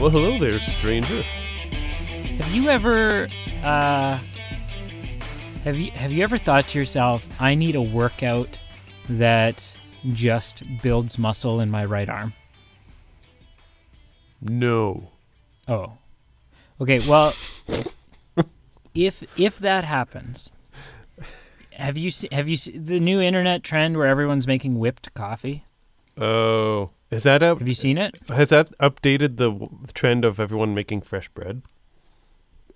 Well, hello there, stranger. Have you ever have you ever thought to yourself, I need a workout that just builds muscle in my right arm? No. Oh. Okay, well, if that happens, have you seen the new internet trend where everyone's making whipped coffee? Oh. Is that up? Have you seen it? Has that updated the trend of everyone making fresh bread?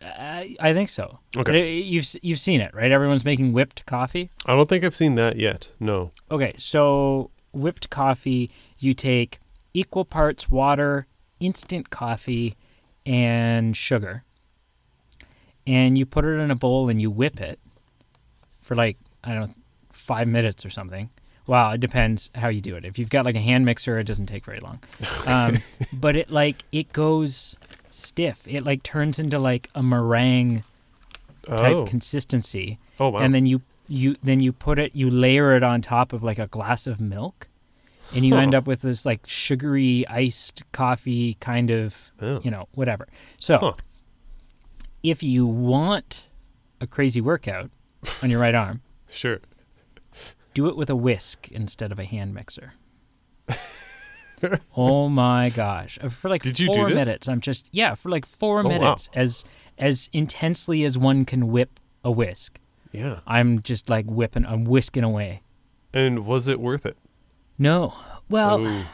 I think so. Okay. You've seen it, right? Everyone's making whipped coffee. I don't think I've seen that yet. No. Okay, so whipped coffee, you take equal parts water, instant coffee, and sugar, and you put it in a bowl and you whip it for like, I don't know, 5 minutes or something. Wow, it depends how you do it. If you've got like a hand mixer, it doesn't take very long. But it goes stiff. It like turns into like a meringue type consistency. Oh wow! And then you layer it on top of like a glass of milk, and you end up with this like sugary iced coffee kind of, whatever. So if you want a crazy workout on your right arm, sure. Do it with a whisk instead of a hand mixer. Oh my gosh. For like Did you 4 do this? minutes, for like 4 minutes, wow. as intensely as one can whip a whisk. Yeah. I'm just like I'm whisking away. And was it worth it? No. Well,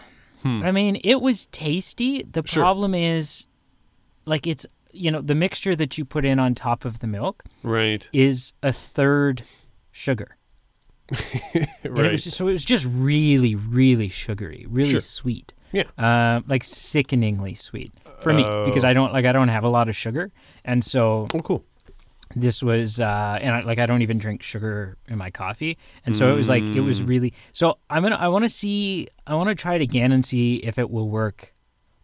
I mean, it was tasty. The problem is, like, it's, the mixture that you put in on top of the milk Right. is a third sugar. Right. And it was just really, really sugary, really sweet. Yeah. Like sickeningly sweet for me because I don't have a lot of sugar, and so cool. this was and I don't even drink sugar in my coffee, and so it was really. So I want to try it again and see if it will work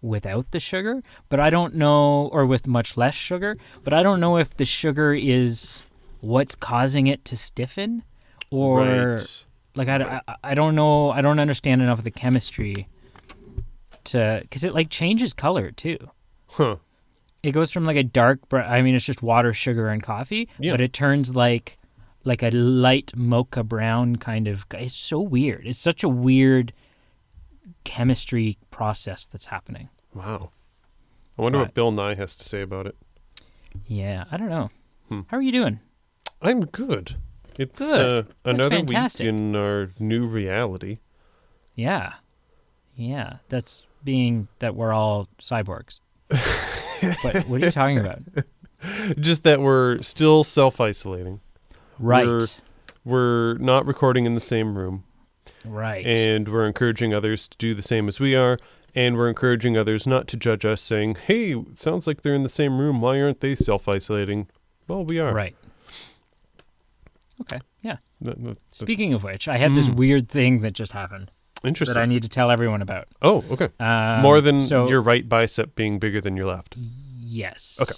without the sugar, but I don't know, or with much less sugar, but I don't know if the sugar is what's causing it to stiffen. Or, like, I don't know. I don't understand enough of the chemistry because it, like, changes color, too. Huh. It goes from, like, a dark, it's just water, sugar, and coffee, but it turns, like a light mocha brown kind of. It's so weird. It's such a weird chemistry process that's happening. Wow. I wonder what Bill Nye has to say about it. Yeah, I don't know. How are you doing? I'm good. It's another fantastic. week in our new reality. Yeah. Yeah. That's being that we're all cyborgs. But what are you talking about? Just that we're still self-isolating. Right. We're not recording in the same room. Right. And we're encouraging others to do the same as we are. And we're encouraging others not to judge us, saying, hey, it sounds like they're in the same room. Why aren't they self-isolating? Well, we are. Right. Okay, yeah. Speaking of which, I had this weird thing that just happened. Interesting. That I need to tell everyone about. Oh, okay. More than your right bicep being bigger than your left. Yes. Okay.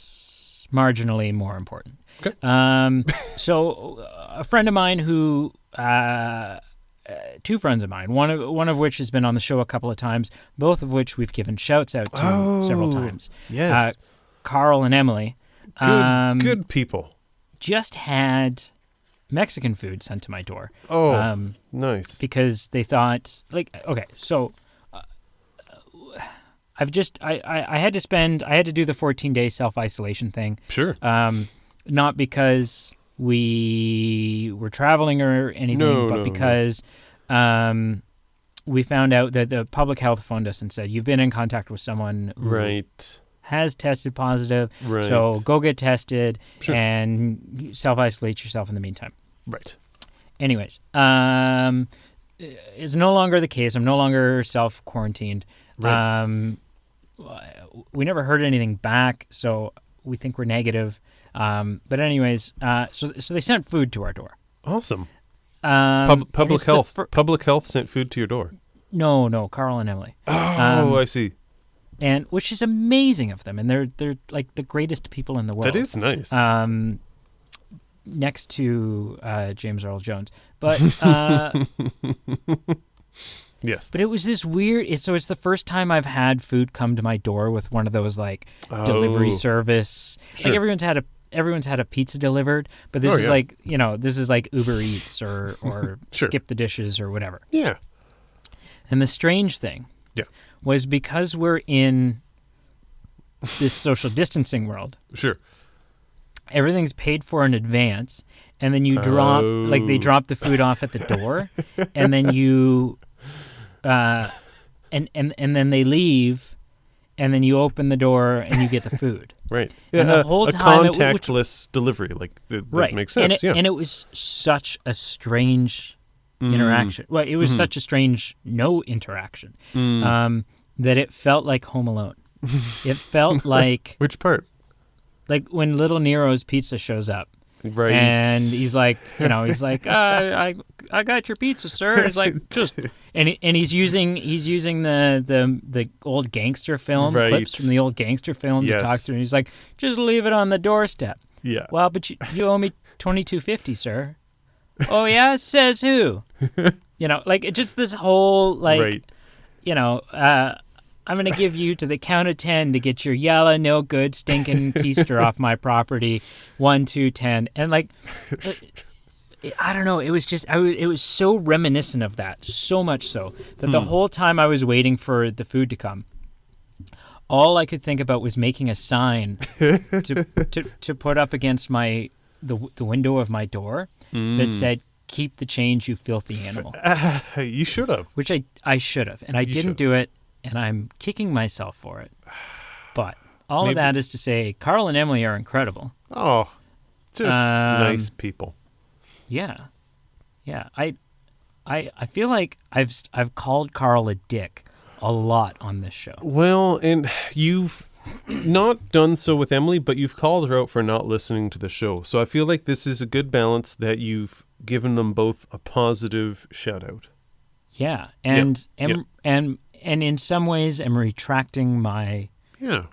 Marginally more important. Okay. So a friend of mine who, two friends of mine, one of which has been on the show a couple of times, both of which we've given shouts out to several times. Yes. Carl and Emily. Good people. Just had Mexican food sent to my door. Oh, nice. Because they thought, so I had to do the 14-day self-isolation thing. Sure. Not because we were traveling or anything, but because we found out that the public health phoned us and said, you've been in contact with someone who has tested positive, so go get tested and self-isolate yourself in the meantime. Right. Anyways, it's no longer the case. I'm no longer self-quarantined. Right. We never heard anything back, so we think we're negative. But anyways, so they sent food to our door. Awesome. Public health. Public health sent food to your door. No, Carl and Emily. Oh, I see. And which is amazing of them, and they're like the greatest people in the world. That is nice. Next to James Earl Jones, but Yes. But it was this weird. So it's the first time I've had food come to my door with one of those like delivery service. Sure. Like everyone's had a pizza delivered, but this is yeah. like, this is like Uber Eats or Sure. Skip the Dishes or whatever. Yeah. And the strange thing was because we're in this social distancing world, Sure. everything's paid for in advance, and then you drop like they drop the food off at the door, and then you and then they leave, and then you open the door and you get the food. Right. And Yeah, the whole a time contactless delivery, like that right. makes sense. And it was such a strange interaction. Well, it was such a strange no interaction that it felt like Home Alone. It felt like Which part? like when Little Nero's pizza shows up. Right. And he's like, I got your pizza, sir. And it's like just and he's using the old gangster film clips from the old gangster film to talk to him. He's like, just leave it on the doorstep. Yeah. Well, but you owe me $22.50, sir. Oh yeah, says who? Like it's just this whole like, I'm going to give you to the count of 10 to get your yellow, no good, stinking keister off my property. 1, 2, 10. And like, I don't know. It was just, it was so reminiscent of that. So much so that the whole time I was waiting for the food to come, all I could think about was making a sign to put up against the window of my door that said, "Keep the change, you filthy animal." You should have. Which I should have. And I didn't do it. And I'm kicking myself for it. But all of that is to say, Carl and Emily are incredible. Oh, just nice people. Yeah. Yeah. I feel like I've called Carl a dick a lot on this show. Well, and you've not done so with Emily, but you've called her out for not listening to the show. So I feel like this is a good balance that you've given them both a positive shout out. Yeah. And and in some ways, I'm retracting my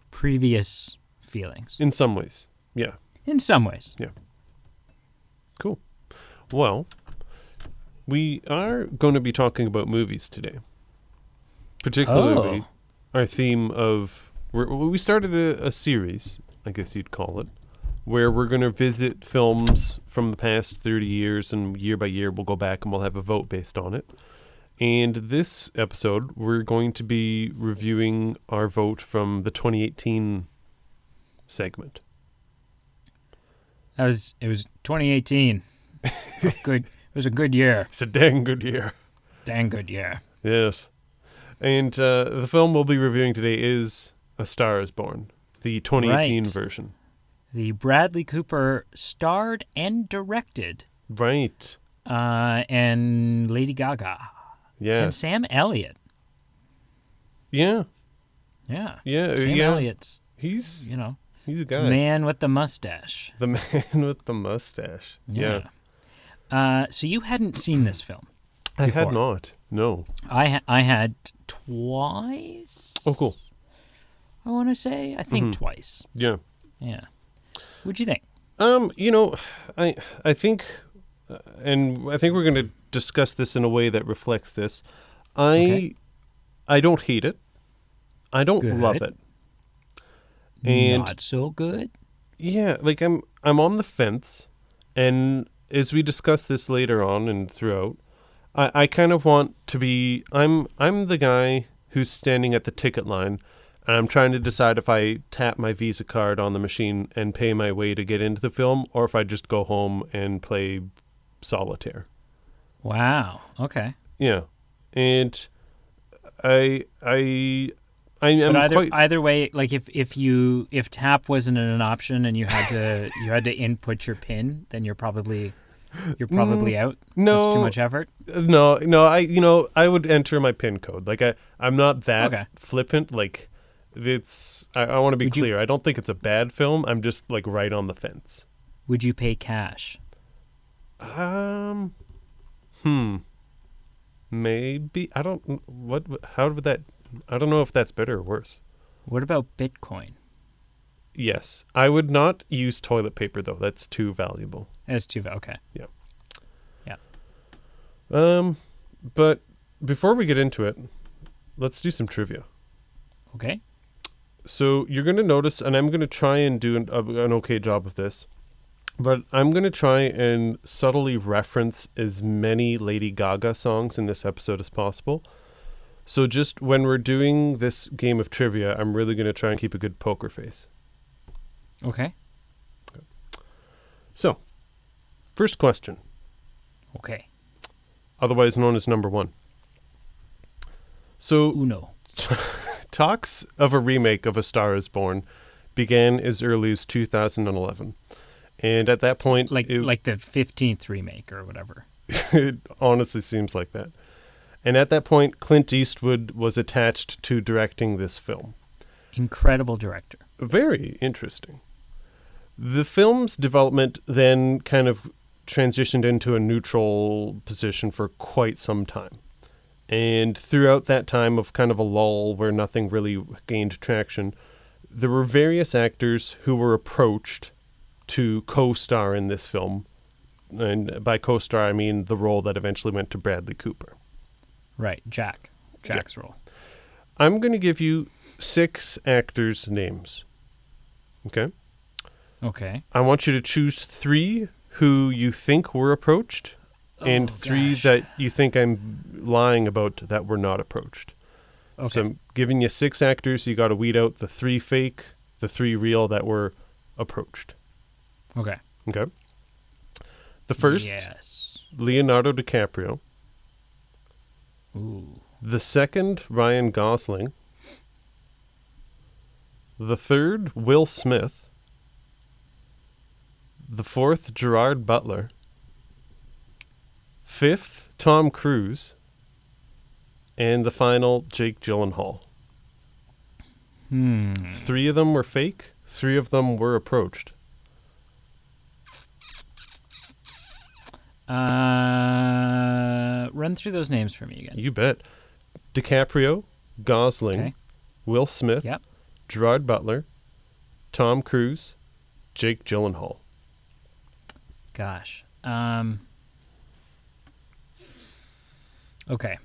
previous feelings. In some ways, yeah. In some ways. Yeah. Cool. Well, we are going to be talking about movies today. Particularly our theme of... We started a series, I guess you'd call it, where we're going to visit films from the past 30 years, and year by year we'll go back and we'll have a vote based on it. And this episode, we're going to be reviewing our vote from the 2018 segment. It was 2018. Good. It was a good year. It's a dang good year. Dang good year. Yes. And the film we'll be reviewing today is A Star is Born, the 2018 version. The Bradley Cooper starred and directed. Right. And Lady Gaga. Yes. And Sam Elliott. Yeah. Yeah. Yeah. Sam Elliott's. He's a guy. Man with the mustache. The man with the mustache. Yeah. So you hadn't seen this film before. I had not. No. I had twice. Oh, cool. I want to say. I think twice. Yeah. Yeah. What'd you think? I think, and I think we're going to discuss this in a way that reflects this. I don't hate it. I don't love it. And not so good. Yeah, like I'm on the fence, and as we discuss this later on and throughout, I kind of want to be I'm the guy who's standing at the ticket line, and I'm trying to decide if I tap my Visa card on the machine and pay my way to get into the film, or if I just go home and play solitaire. Wow. Okay. Yeah, and I am but either way, like if tap wasn't an option and you had to input your PIN, then you're probably out. No, it's too much effort. No. I would enter my PIN code. Like I'm not that flippant. Like it's. I want to be clear. I don't think it's a bad film. I'm just like right on the fence. Would you pay cash? Maybe. I don't. What? How would that? I don't know if that's better or worse. What about Bitcoin? Yes. I would not use toilet paper, though. That's too valuable. It's too okay. Yeah. Yeah. But before we get into it, let's do some trivia. Okay. So you're going to notice, and I'm going to try and do an okay job of this, but I'm going to try and subtly reference as many Lady Gaga songs in this episode as possible. So just when we're doing this game of trivia, I'm really going to try and keep a good poker face. Okay. So, first question, Okay. otherwise known as number one. So, Uno. talks of a remake of A Star Is Born began as early as 2011. And at that point... Like the 15th remake or whatever. It honestly seems like that. And at that point, Clint Eastwood was attached to directing this film. Incredible director. Very interesting. The film's development then kind of transitioned into a neutral position for quite some time. And throughout that time of kind of a lull where nothing really gained traction, there were various actors who were approached to co-star in this film. And by co-star, I mean the role that eventually went to Bradley Cooper. Right. Jack's role. I'm going to give you 6 actors' names. Okay? Okay. I want you to choose 3 who you think were approached and 3 gosh. that you think I'm lying about that were not approached. Okay. So I'm giving you 6 actors. You got to weed out the 3 fake, the 3 real that were approached. Okay. Okay? The first, Yes. Leonardo DiCaprio. Ooh. The second, Ryan Gosling. The third, Will Smith. The fourth, Gerard Butler. Fifth, Tom Cruise. And the final, Jake Gyllenhaal. 3 of them were fake. 3 of them were approached. Run through those names for me again. You bet. DiCaprio, Gosling, Okay. Will Smith, Yep. Gerard Butler, Tom Cruise, Jake Gyllenhaal. Gosh. Okay. Okay.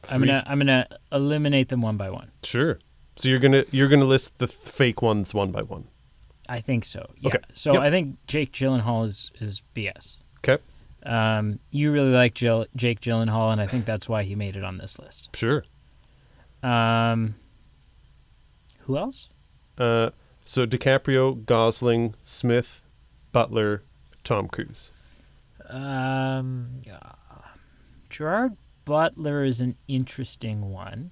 I'm gonna eliminate them one by one. Sure. So you're gonna list the fake ones one by one. I think so. Yeah. Okay. So Yep. I think Jake Gyllenhaal is BS. Okay. You really like Jake Gyllenhaal, and I think that's why he made it on this list. Sure. Who else? So DiCaprio, Gosling, Smith, Butler, Tom Cruise. Gerard Butler is an interesting one.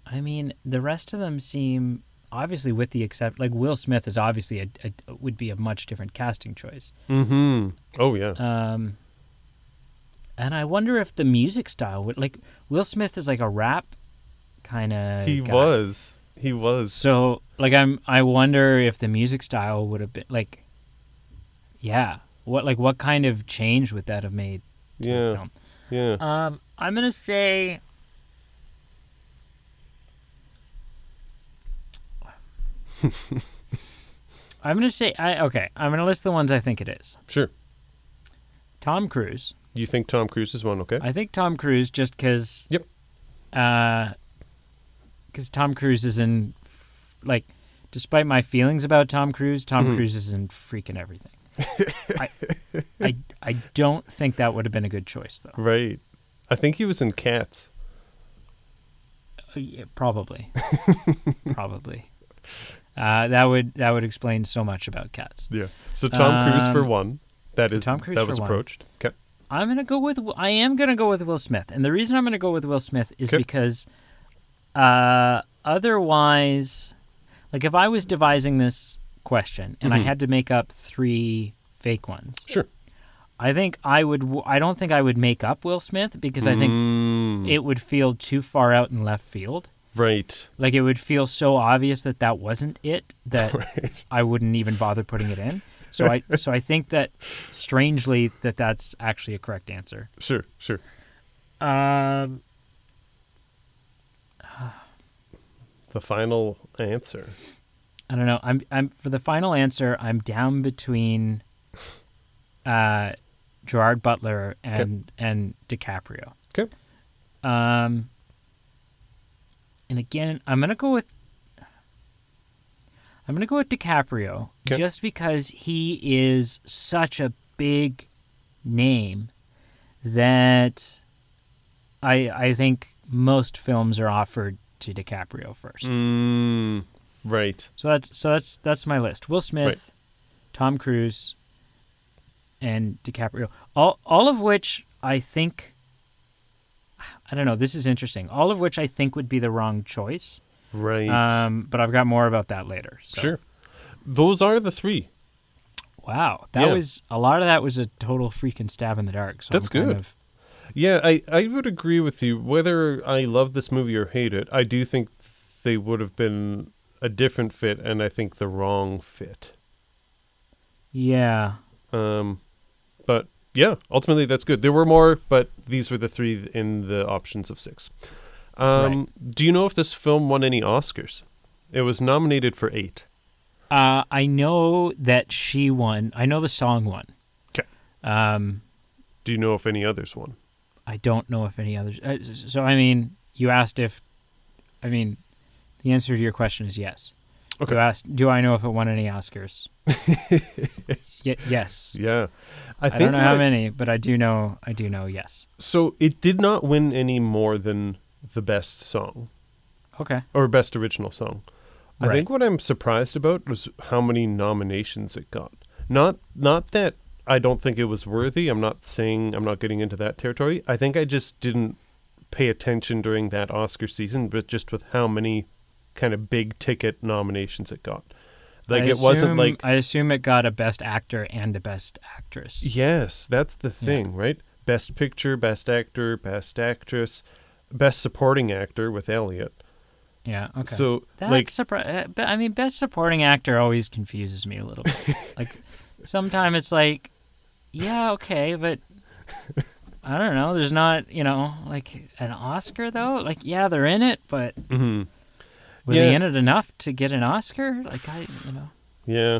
I mean, the rest of them seem, obviously with the like Will Smith is obviously would be a much different casting choice. Mm-hmm. Oh, yeah. And I wonder if the music style would, like, Will Smith is like a rap kind of He guy. was. So, like, I wonder if the music style would have been, like, yeah. What kind of change would that have made to the film? Yeah. I'm going to say... I'm going to list the ones I think it is. Sure. Tom Cruise. You think Tom Cruise is one, okay? I think Tom Cruise just because... Yep. Because Tom Cruise is in... Like, despite my feelings about Tom Cruise is in freaking everything. I don't think that would have been a good choice, though. Right. I think he was in Cats. Yeah, probably. Probably. That would explain so much about Cats. Yeah. So Tom Cruise for one. That is Tom Cruise that for was one. approached. Okay. I am gonna go with Will Smith, and the reason I'm gonna go with Will Smith is because, otherwise, like if I was devising this question and I had to make up 3 fake ones, Sure. I think I don't think I would make up Will Smith because I think it would feel too far out in left field. Right. Like it would feel so obvious that wasn't it that Right. I wouldn't even bother putting it in. So I think that strangely that's actually a correct answer. Sure. The final answer. I don't know. I'm for the final answer. I'm down between Gerard Butler and DiCaprio. Okay. And again, I'm gonna go with DiCaprio just because he is such a big name that I think most films are offered to DiCaprio first. Right. So that's my list. Will Smith, Tom Cruise, and DiCaprio. All of which I think, I don't know, this is interesting. All of which I think would be the wrong choice. Right. But I've got more about that later. So. Sure. Those are the three. Wow. That was a lot of that was a total freaking stab in the dark. So that's good. Yeah, I would agree with you. Whether I love this movie or hate it, I do think they would have been a different fit, and I think the wrong fit. Yeah. But yeah, ultimately that's good. There were more, but these were the three in the options of 6. Do you know if this film won any Oscars? It was nominated for 8. I know that she won. I know the song won. Okay. Do you know if any others won? I don't know if any others. So, I mean, you asked if... I mean, the answer to your question is yes. Okay. You asked, do I know if it won any Oscars? Yes. Yeah. I don't know how many, but I do know yes. So it did not win any more than the best song. Okay. Or best original song. Right. I think what I'm surprised about was how many nominations it got. Not that I don't think it was worthy. I'm not getting into that territory. I think I just didn't pay attention during that Oscar season, but just with how many kind of big ticket nominations it got. Like I assume it got a best actor and a best actress. Yes, that's the thing, right? Best picture, best actor, best actress, best supporting actor with Elliot. Yeah, okay. So that's I mean, best supporting actor always confuses me a little bit. Like sometimes it's like, yeah, okay, but I don't know, there's not, like an Oscar though. Like, yeah, they're in it, but were they in it enough to get an Oscar? Like, Yeah.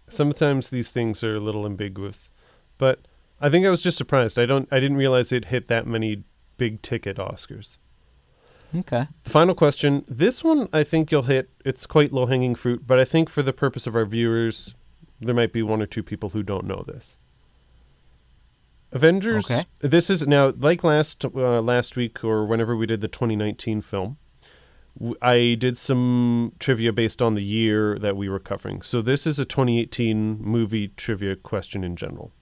Sometimes these things are a little ambiguous. But I think I was just surprised. I didn't realize it hit that many big ticket Oscars. Okay. The final question. This one I think you'll hit. It's quite low-hanging fruit, but I think for the purpose of our viewers, there might be one or two people who don't know this. Avengers. Okay. This is now like last week or whenever we did the 2019 film. I did some trivia based on the year that we were covering. So this is a 2018 movie trivia question in general.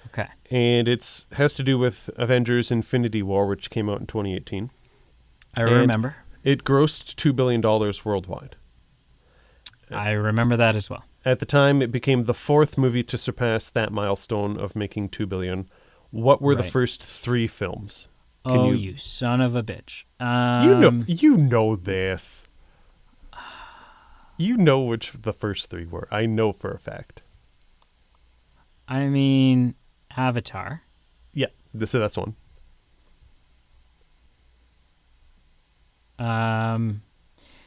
Okay. And it has to do with Avengers Infinity War, which came out in 2018. I remember. It grossed $2 billion worldwide. I remember that as well. At the time, it became the 4th movie to surpass that milestone of making $2 billion. What were the first 3 films? You son of a bitch. You know this. You know which the first 3 were. I know for a fact. I mean, Avatar. Yeah, so that's one.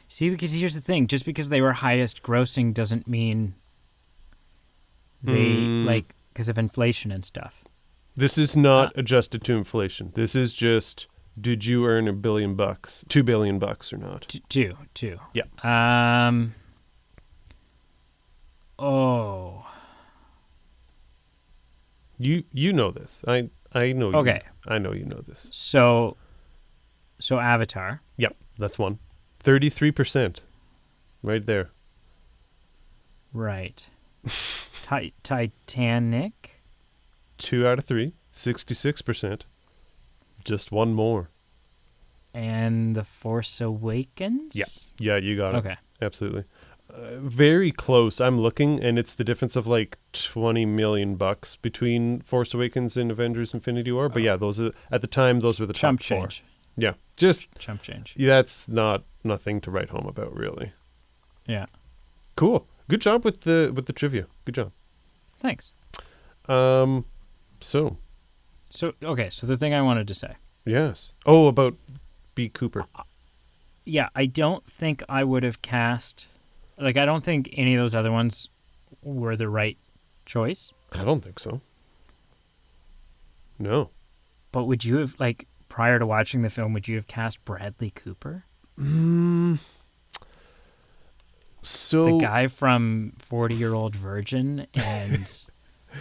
See, because here's the thing. Just because they were highest grossing doesn't mean they, because of inflation and stuff. This is not adjusted to inflation. This is just, did you earn $1 billion, $2 billion or not? Two. Yeah. Oh. You know this. I know. Okay. I know you know this. So Avatar. Yep, that's one. 33%. Right there. Right. Titanic. 2 out of 3. 66%. Just one more. And The Force Awakens? Yeah, you got it. Okay. Absolutely. Very close. I'm looking, and it's the difference of like $20 million between Force Awakens and Avengers Infinity War. But yeah, those are, at the time, those were the chump top 4. change. Yeah, just chump change. That's nothing to write home about, really. Yeah. Cool. Good job with the trivia. Good job. Thanks. So the thing I wanted to say. Yes. Oh, about B. Cooper. Yeah, I don't think I would have cast... Like, I don't think any of those other ones were the right choice. I don't think so. No. But would you have, like, prior to watching the film, would you have cast Bradley Cooper? So The guy from 40-Year-Old Virgin and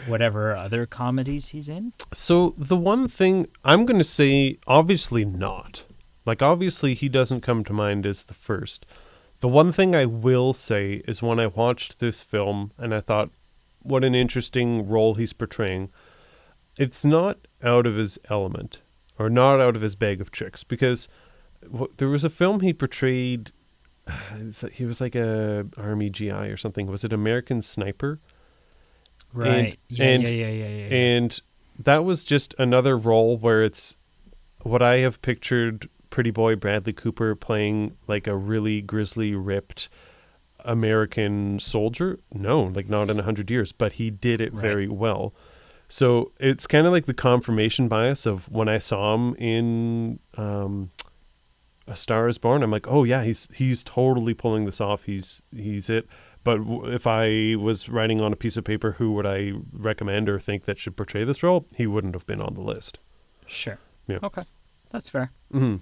whatever other comedies he's in? So the one thing I'm going to say, obviously not. Like, obviously he doesn't come to mind as the first. The one thing I will say is when I watched this film and I thought, what an interesting role he's portraying, it's not out of his element or not out of his bag of tricks, because there was a film he portrayed, he was like a army GI or something. Was it American Sniper? Right. Yeah. And that was just another role where it's what I have pictured pretty boy Bradley Cooper playing, like a really grizzly, ripped American soldier. No, like not in 100 years, but he did it very well. So it's kind of like the confirmation bias of when I saw him in A Star Is Born. I'm like, oh yeah, he's totally pulling this off. He's it. But if I was writing on a piece of paper, who would I recommend or think that should portray this role? He wouldn't have been on the list. Sure. Yeah. Okay. That's fair. Mm-hmm.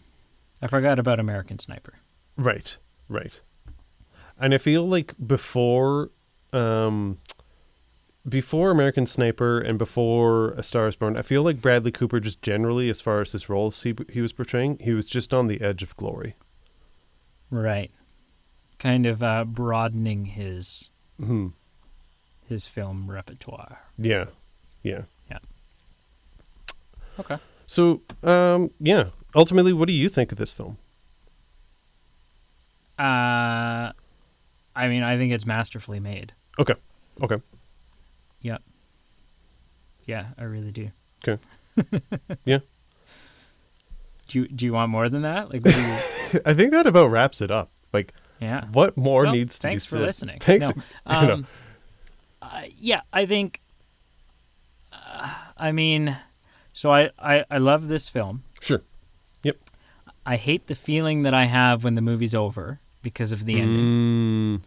I forgot about American Sniper. Right. And I feel like before American Sniper and before A Star Is Born, I feel like Bradley Cooper just generally, as far as his roles he was portraying, he was just on the edge of glory. Right. Kind of broadening his film repertoire. Yeah. Okay. So, ultimately, what do you think of this film? I mean, I think it's masterfully made. Okay. Yep. Yeah, I really do. Okay. Yeah. Do you want more than that? Like, what do you... I think that about wraps it up. Like, yeah. what more needs to be thanks said? for listening. Thanks. No. Yeah, I think. I mean, so I love this film. Sure. Yep. I hate the feeling that I have when the movie's over because of the ending.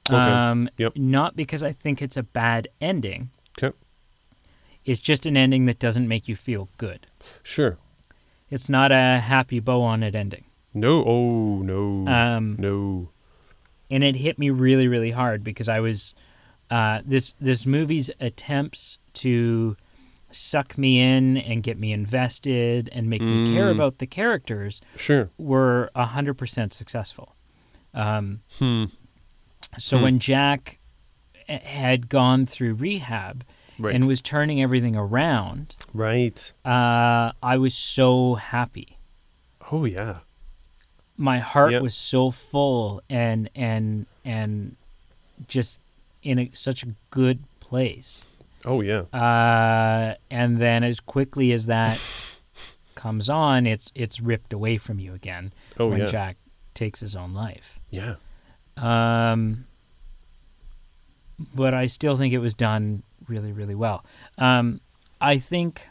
Okay. Yep. Not because I think it's a bad ending. Okay. It's just an ending that doesn't make you feel good. Sure. It's not a happy bow on it ending. No. Oh, no. No. And it hit me really, really hard because I was this movie's attempts to suck me in and get me invested and make me care about the characters were 100% successful. So when Jack had gone through rehab and was turning everything around, I was so happy. Oh yeah. My heart was so full and just in such a good place. Oh yeah. And then as quickly as that comes on, it's ripped away from you again when Jack takes his own life. Yeah. But I still think it was done really, really well. I think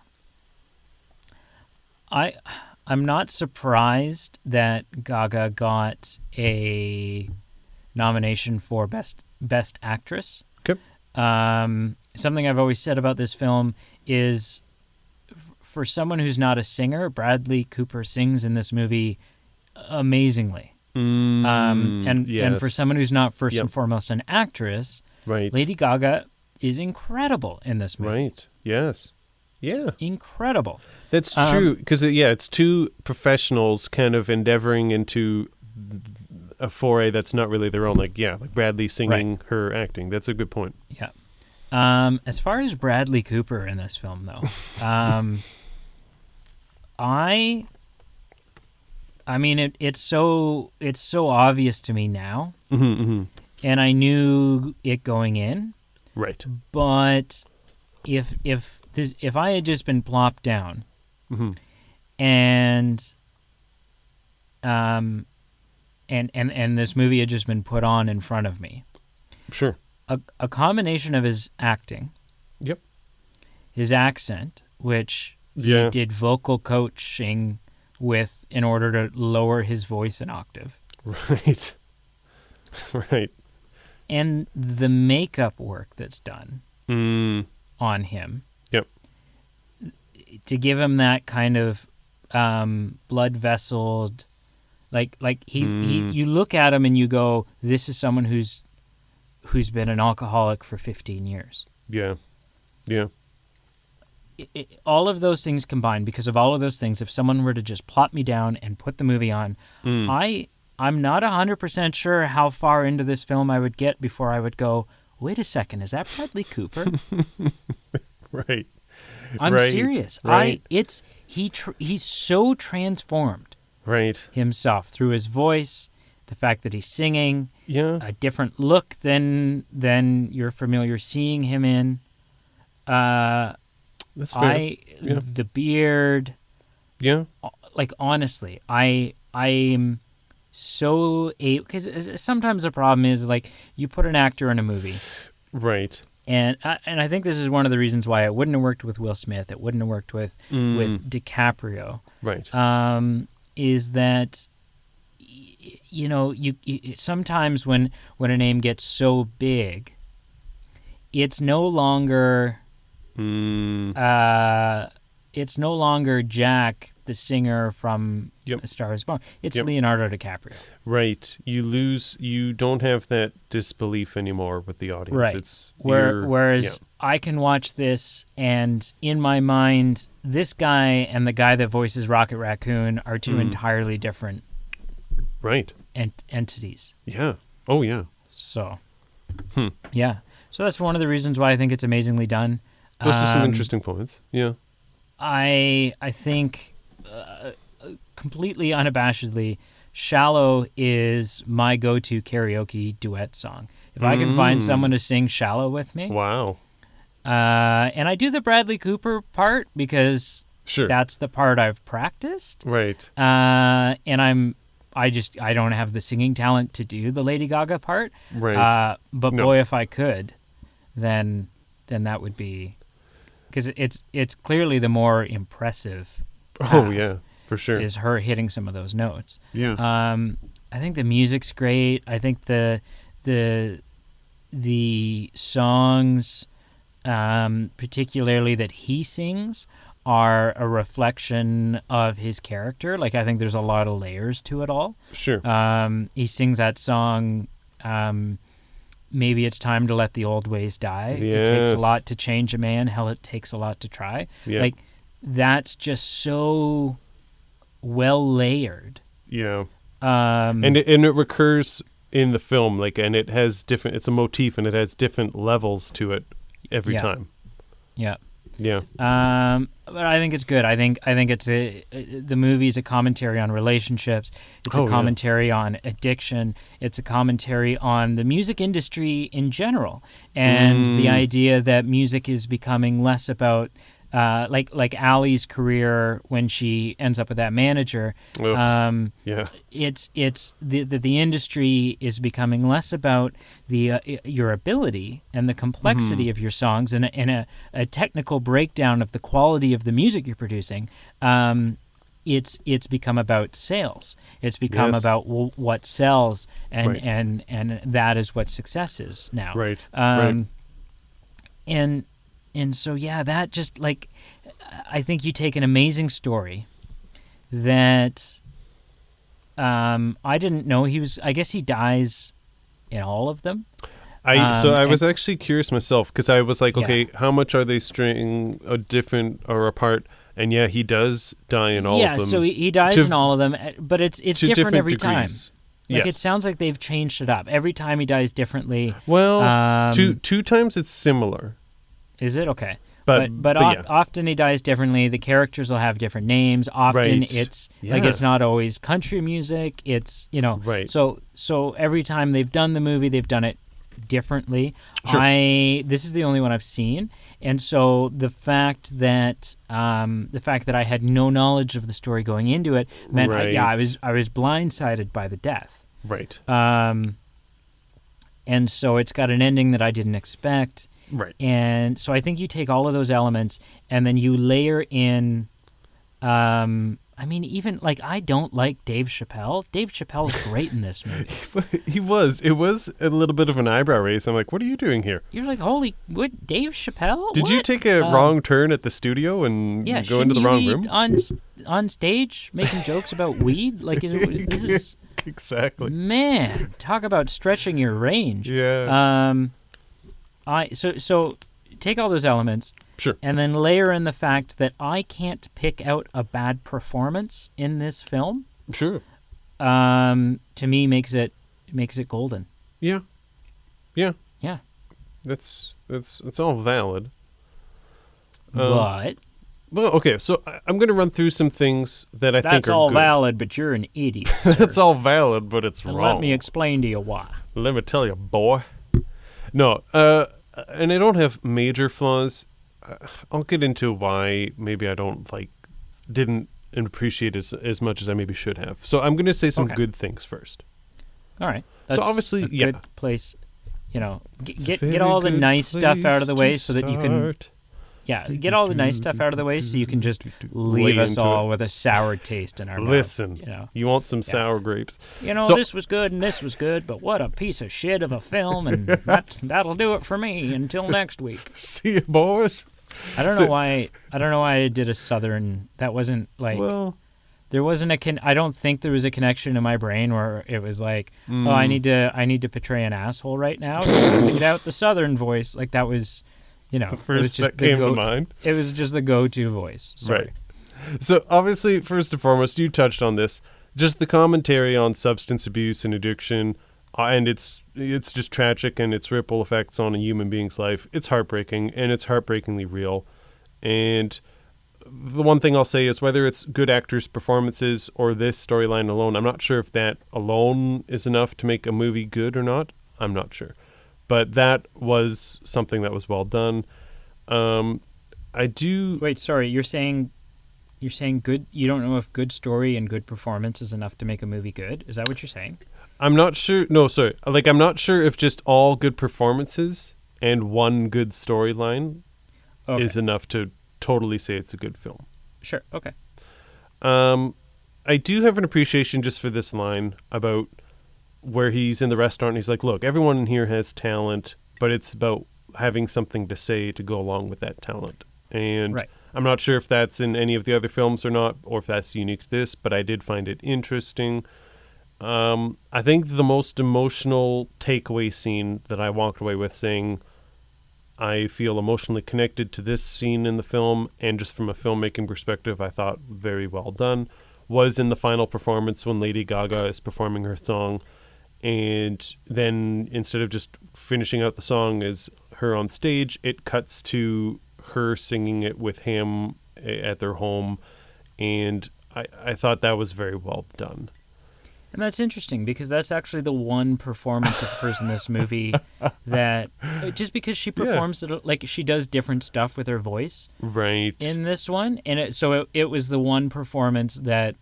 I'm not surprised that Gaga got a nomination for Best Actress. Okay. Something I've always said about this film is, for someone who's not a singer, Bradley Cooper sings in this movie amazingly. And for someone who's not first and foremost an actress, Lady Gaga is incredible in this movie. Right. Yes. Yeah. Incredible. That's true, because it's two professionals kind of endeavoring into a foray that's not really their own. Like Bradley singing, her acting. That's a good point. Yeah. As far as Bradley Cooper in this film, though, I mean, it's so obvious to me now, and I knew it going in. Right. But if I had just been plopped down, and this movie had just been put on in front of me, sure, a combination of his acting, his accent, which he did vocal coaching with in order to lower his voice an octave, right, and the makeup work that's done, Mm. on him Yep. to give him that kind of blood vesseled, like he you look at him and you go, this is someone who's been an alcoholic for 15 years. Yeah. Yeah. All of those things combined, because of all of those things, if someone were to just plop me down and put the movie on, I'm not 100% sure how far into this film I would get before I would go, wait a second, is that Bradley Cooper? Right. I'm serious. Right. He's so transformed Right. himself through his voice, the fact that he's singing, Yeah. a different look than you're familiar seeing him in. That's fair. The beard. Yeah. Like, honestly, I'm so because sometimes the problem is, like, you put an actor in a movie, Right. and I think this is one of the reasons why it wouldn't have worked with Will Smith. It wouldn't have worked with DiCaprio. Right. Is that you sometimes when a name gets so big, it's no longer it's no longer Jack, the singer from A Star Is Born. It's Leonardo DiCaprio. Right. You don't have that disbelief anymore with the audience. Right. Whereas I can watch this, and in my mind, this guy and the guy that voices Rocket Raccoon are two entirely different entities. Yeah. Oh, yeah. So, yeah. So that's one of the reasons why I think it's amazingly done. Those are some interesting points. Yeah. I think completely unabashedly, Shallow is my go-to karaoke duet song. If I can find someone to sing Shallow with me. Wow. And I do the Bradley Cooper part because that's the part I've practiced. Right. And I don't have the singing talent to do the Lady Gaga part. Right. But boy, if I could, then that would be, because it's clearly the more impressive. Oh yeah, for sure. Is her hitting some of those notes. Yeah. I think the music's great. I think the songs, particularly that he sings, are a reflection of his character. Like, I think there's a lot of layers to it all. Sure. He sings that song, maybe it's time to let the old ways die. Yes. It takes a lot to change a man. Hell, it takes a lot to try. Yeah. Like, that's just so well layered. Yeah. And it recurs in the film, like, and it has different. It's a motif, and it has different levels to it every time. Yeah. Yeah. But I think it's good. I think it's the movie's a commentary on relationships. It's a commentary on addiction. It's a commentary on the music industry in general, and the idea that music is becoming less about like Allie's career when she ends up with that manager. It's the industry is becoming less about the your ability and the complexity of your songs and a technical breakdown of the quality of the music you're producing. It's become about sales. It's become about what sells, and that is what success is now. Right. And so, that just, like, I think you take an amazing story that I didn't know I guess he dies in all of them. I was actually curious myself, because I was like, okay, how much are they stringing different or apart? And he does die in all of them. Yeah, so he dies in all of them, but it's different every time. Like, it sounds like they've changed it up. Every time he dies differently. Well, two times it's similar. Is it? Okay. But often he dies differently. The characters will have different names. Often it's like, it's not always country music. It's, Right. So every time they've done the movie, they've done it differently. Sure. This is the only one I've seen. And so the fact that I had no knowledge of the story going into it meant I was blindsided by the death. Right. And so it's got an ending that I didn't expect. Right. And so I think you take all of those elements and then you layer in I mean, even like I don't like Dave Chappelle. Dave Chappelle's great in this movie. He was. It was a little bit of an eyebrow raise. I'm like, what are you doing here? You're like, holy, what? Dave Chappelle? Did you take a wrong turn at the studio and go into the wrong room? On stage making jokes about weed? Like, this is... Exactly. Man, talk about stretching your range. Yeah. So take all those elements, Sure. and then layer in the fact that I can't pick out a bad performance in this film. Sure. To me, makes it golden. Yeah. Yeah. Yeah. That's all valid. But Well, okay, so I'm going to run through some things that I think are that's all good. valid, but you're an idiot. Sir. That's all valid, but it's And wrong. let me explain to you why. Let me tell you, boy. No, and I don't have major flaws. I'll get into why maybe I didn't appreciate it as much as I maybe should have. So I'm going to say some good things first. All right. So obviously, a good place. Get very all the good nice stuff out of the place way to so that you can. start. Yeah, get all the nice stuff out of the way so you can just leave Way us into all it. with a sour taste in our mouth. Listen, you want some sour grapes? So- This was good and this was good, but what a piece of shit of a film, and that'll do it for me until next week. See you, boys. I don't know why I did a southern. That wasn't like there wasn't I don't think there was a connection in my brain where it was like, oh, I need to portray an asshole right now. So I have to get out the southern voice. Like that was. The first it was just that came to mind. It was just the go-to voice. Sorry. Right. So obviously, first and foremost, you touched on this. Just the commentary on substance abuse and addiction, and it's just tragic and its ripple effects on a human being's life. It's heartbreaking, and it's heartbreakingly real. And the one thing I'll say is whether it's good actors' performances or this storyline alone, I'm not sure if that alone is enough to make a movie good or not. I'm not sure. But that was something that was well done. I do... Wait, sorry. You're saying good... You don't know if good story and good performance is enough to make a movie good? Is that what you're saying? I'm not sure... No, sorry. I'm not sure if just all good performances and one good storyline is enough to totally say it's a good film. Sure. Okay. I do have an appreciation just for this line about... where he's in the restaurant and he's like, look, everyone in here has talent, but it's about having something to say to go along with that talent. And I'm not sure if that's in any of the other films or not, or if that's unique to this, but I did find it interesting. I think the most emotional takeaway scene that I walked away with saying I feel emotionally connected to this scene in the film, and just from a filmmaking perspective, I thought very well done, was in the final performance when Lady Gaga is performing her song. And then instead of just finishing out the song as her on stage, it cuts to her singing it with him at their home. And I thought that was very well done. And that's interesting because that's actually the one performance of hers in this movie that just because she performs it, like she does different stuff with her voice in this one. And it was the one performance that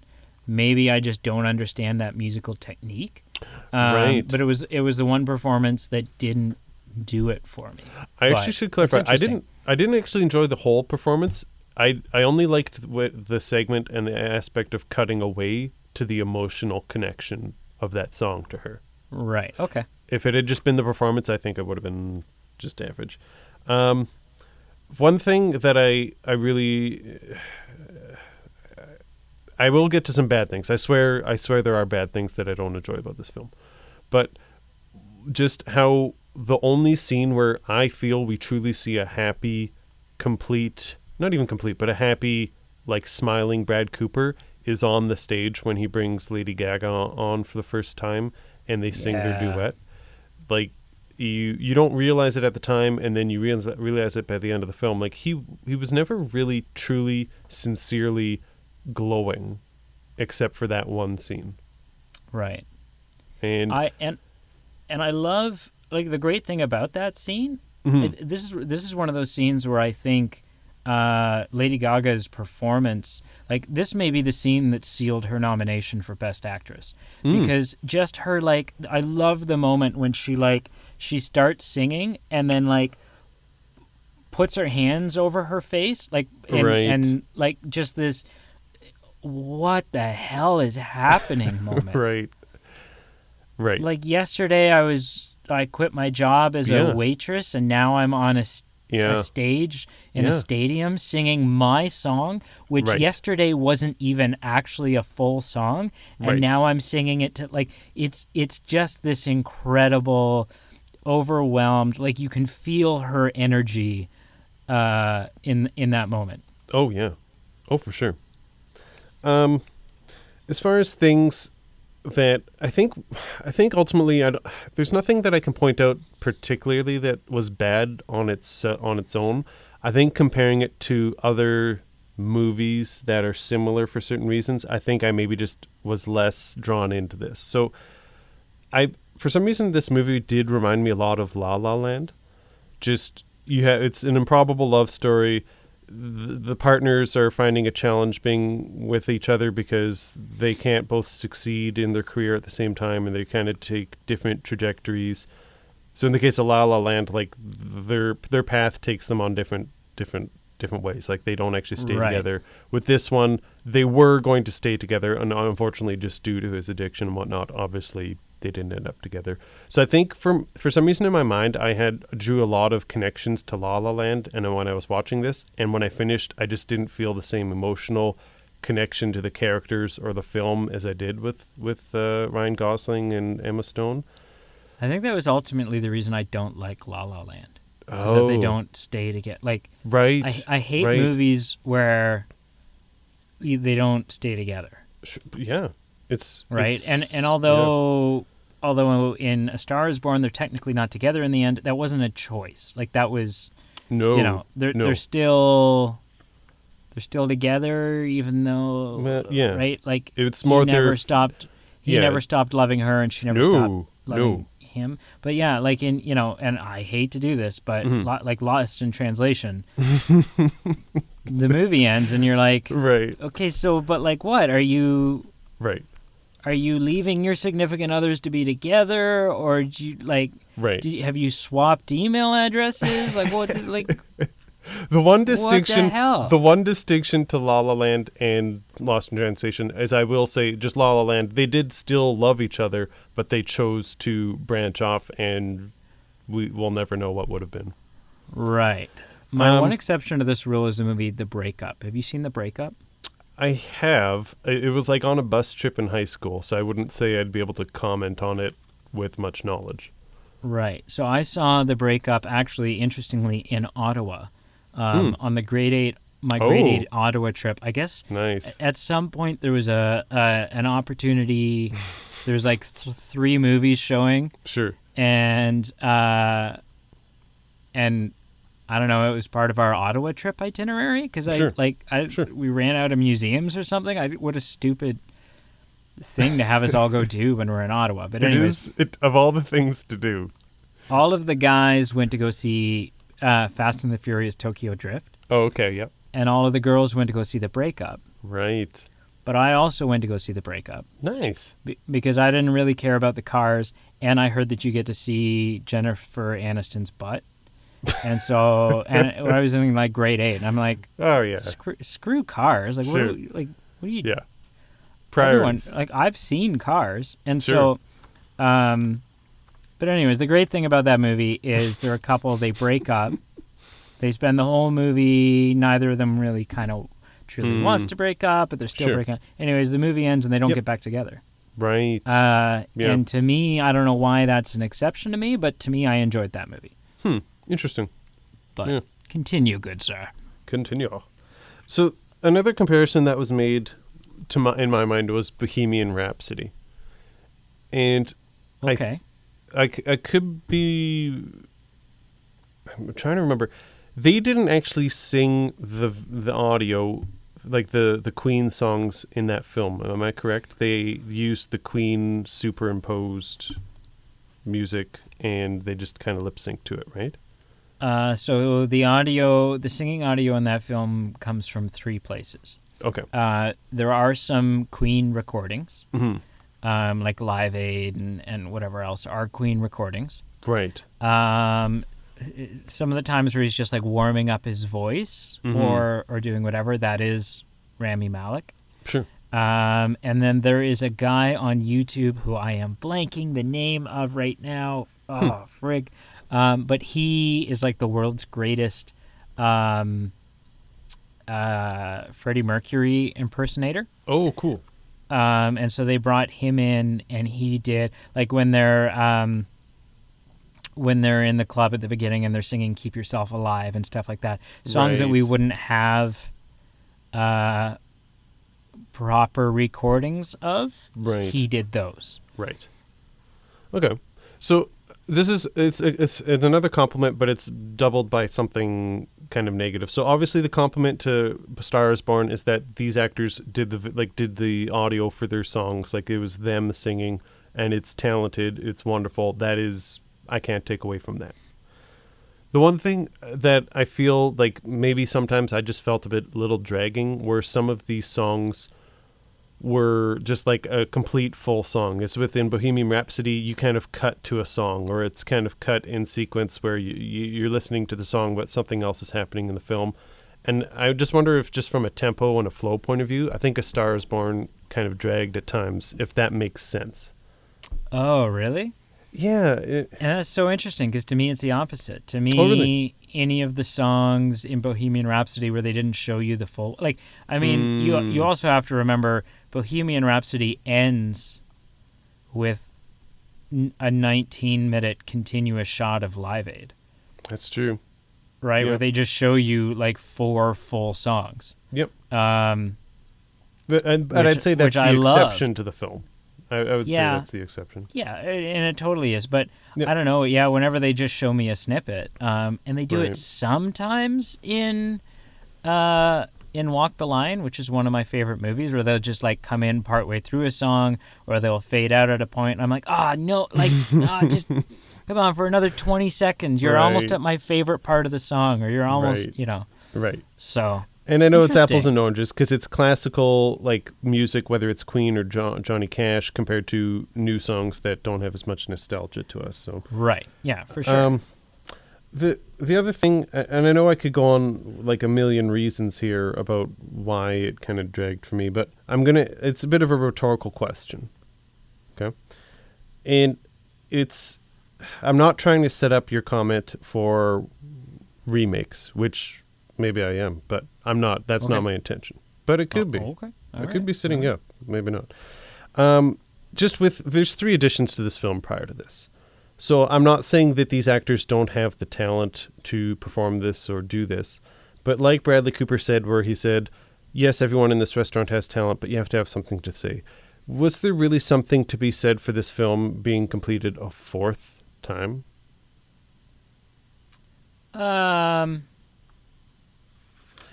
maybe I just don't understand that musical technique. But it was the one performance that didn't do it for me. I actually should clarify. I didn't actually enjoy the whole performance. I only liked the segment and the aspect of cutting away to the emotional connection of that song to her. Right. Okay. If it had just been the performance, I think it would have been just average. One thing that I really I will get to some bad things. I swear there are bad things that I don't enjoy about this film. But just how the only scene where I feel we truly see a happy, complete, not even complete, but a happy, like smiling Brad Cooper is on the stage when he brings Lady Gaga on for the first time and they sing their duet. Like you don't realize it at the time, and then you realize it by the end of the film. Like he was never really truly sincerely glowing except for that one scene. Right. And I love, like, the great thing about that scene. This is one of those scenes where I think Lady Gaga's performance, like, this may be the scene that sealed her nomination for Best Actress, because just her, like, I love the moment when she starts singing and then, like, puts her hands over her face, like, and like just this what the hell is happening moment. Right. Right. Like yesterday, I quit my job as a Yeah. waitress, and now I'm on a Yeah. stage in a Yeah. stadium singing my song, which Right. yesterday wasn't even actually a full song, and Right. now I'm singing it to like it's just this incredible, overwhelmed. Like you can feel her energy in that moment. Oh yeah. Oh, for sure. As far as things that I think ultimately there's nothing that I can point out particularly that was bad on its own. I think comparing it to other movies that are similar for certain reasons, I think I maybe just was less drawn into this. So for some reason this movie did remind me a lot of La La Land. Just it's an improbable love story. The partners are finding a challenge being with each other because they can't both succeed in their career at the same time, and they kind of take different trajectories. So in the case of La La Land, like their path takes them on different ways. Like they don't actually stay Right. together. With this one, they were going to stay together, and unfortunately, just due to his addiction and whatnot, obviously they didn't end up together. So I think for some reason in my mind, I drew a lot of connections to La La Land, and when I was watching this, and when I finished, I just didn't feel the same emotional connection to the characters or the film as I did with Ryan Gosling and Emma Stone. I think that was ultimately the reason I don't like La La Land. Is that they don't stay together. Like Right. I hate right. movies where they don't stay together. Yeah. It's Right. it's- And although in A Star Is Born they're technically not together in the end, that wasn't a choice. Like that was no, they're still together even though Well, yeah. right? Like It's more he never their stopped yeah. never stopped loving her and she never No, stopped loving no. him. But yeah, like in and I hate to do this, but like Lost in Translation, the movie ends and you're like, Right. okay, so but like what are you? Right. Are you leaving your significant others to be together, or do you like? Right. Have you swapped email addresses? Like what? Like The one distinction, What the hell? the one distinction to La La Land and Lost in Translation, as I will say, just La La Land, they did still love each other, but they chose to branch off, and we will never know what would have been. right. My one exception to this rule is the movie The Breakup. Have you seen The Breakup? I have. It was like on a bus trip in high school, so I wouldn't say I'd be able to comment on it with much knowledge. Right. So I saw The Breakup actually, interestingly, in Ottawa on the grade 8. My grade 8 Ottawa trip. I guess Nice. at some point there was an opportunity. There was like 3 movies showing, Sure. and I don't know. It was part of our Ottawa trip itinerary because Sure. Sure. we ran out of museums or something. What a stupid thing to have us all go do when we're in Ottawa. But anyways, of all the things to do. all of the guys went to go see Fast and the Furious Tokyo Drift, Oh, okay. Yep. and all of the girls went to go see The Breakup. Right. But I also went to go see The Breakup Nice. because I didn't really care about the cars, and I heard that you get to see Jennifer Aniston's butt. And so, and when I was in like grade 8, and I'm like, Oh, yeah. screw cars. Like, Sure. what are you? Yeah. Everyone, Priorities. like, I've seen Cars, and Sure. so, but anyways, the great thing about that movie is they're a couple. They break up. They spend the whole movie. Neither of them really kind of truly wants to break up, but they're still Sure. breaking up. Anyways, the movie ends and they don't Yep. get back together. Right. Yeah. And to me, I don't know why that's an exception to me, but to me, I enjoyed that movie. Interesting. But Yeah. continue, good sir. Continue. So another comparison that was made in my mind was Bohemian Rhapsody, and Okay. I could be. I'm trying to remember. They didn't actually sing the audio, like the Queen songs in that film. Am I correct? They used the Queen superimposed music, and they just kind of lip synced to it, right? So the singing audio in that film comes from 3 places. Okay. There are some Queen recordings, Hmm. like Live Aid and whatever else are Queen recordings. Right. Some of the times where he's just like warming up his voice or doing whatever, that is Rami Malek. Sure. And then there is a guy on YouTube who I am blanking the name of right now. Oh, frig. But he is like the world's greatest Freddie Mercury impersonator. Oh, cool. And so they brought him in, and he did like when they're in the club at the beginning and they're singing "Keep Yourself Alive" and stuff like that. Songs that we wouldn't have proper recordings of. Right. He did those. Right. Okay. So this is it's another compliment, but it's doubled by something kind of negative. So obviously the compliment to Star Is Born is that these actors did the audio for their songs, like it was them singing, and it's talented, it's wonderful. That is, I can't take away from that. The one thing that I feel like maybe sometimes I just felt a little dragging were some of these songs were just like a complete full song. It's within Bohemian Rhapsody, you kind of cut to a song, or it's kind of cut in sequence where you're listening to the song but something else is happening in the film. And I just wonder if just from a tempo and a flow point of view, I think A Star Is Born kind of dragged at times, if that makes sense. Oh, really? Yeah. And that's so interesting because to me it's the opposite. To me, really? Any of the songs in Bohemian Rhapsody where they didn't show you the full, like, I mean, you also have to remember Bohemian Rhapsody ends with a 19-minute continuous shot of Live Aid. That's true. Right? Yeah. Where they just show you like 4 full songs. Yep. But I'd say that's the exception to the film. I would say that's the exception. Yeah, and it totally is. But Yep. I don't know. Yeah, whenever they just show me a snippet, and they do it sometimes in Walk the Line, which is one of my favorite movies, where they'll just like come in partway through a song, or they'll fade out at a point. And I'm like, no, like, just come on for another 20 seconds. You're almost at my favorite part of the song, or you're almost, Right. So. And I know it's apples and oranges because it's classical like music, whether it's Queen or Johnny Cash, compared to new songs that don't have as much nostalgia to us. So right, yeah, for sure. The other thing, and I know I could go on like a million reasons here about why it kind of dragged for me, but it's a bit of a rhetorical question. Okay, and I'm not trying to set up your comment for remakes, which maybe I am, but I'm not. That's not my intention. But it could be. Okay. I could be sitting up. Maybe not. There's 3 additions to this film prior to this. So I'm not saying that these actors don't have the talent to perform this or do this. But like Bradley Cooper said, where he said, yes, everyone in this restaurant has talent, but you have to have something to say. Was there really something to be said for this film being completed a 4th time?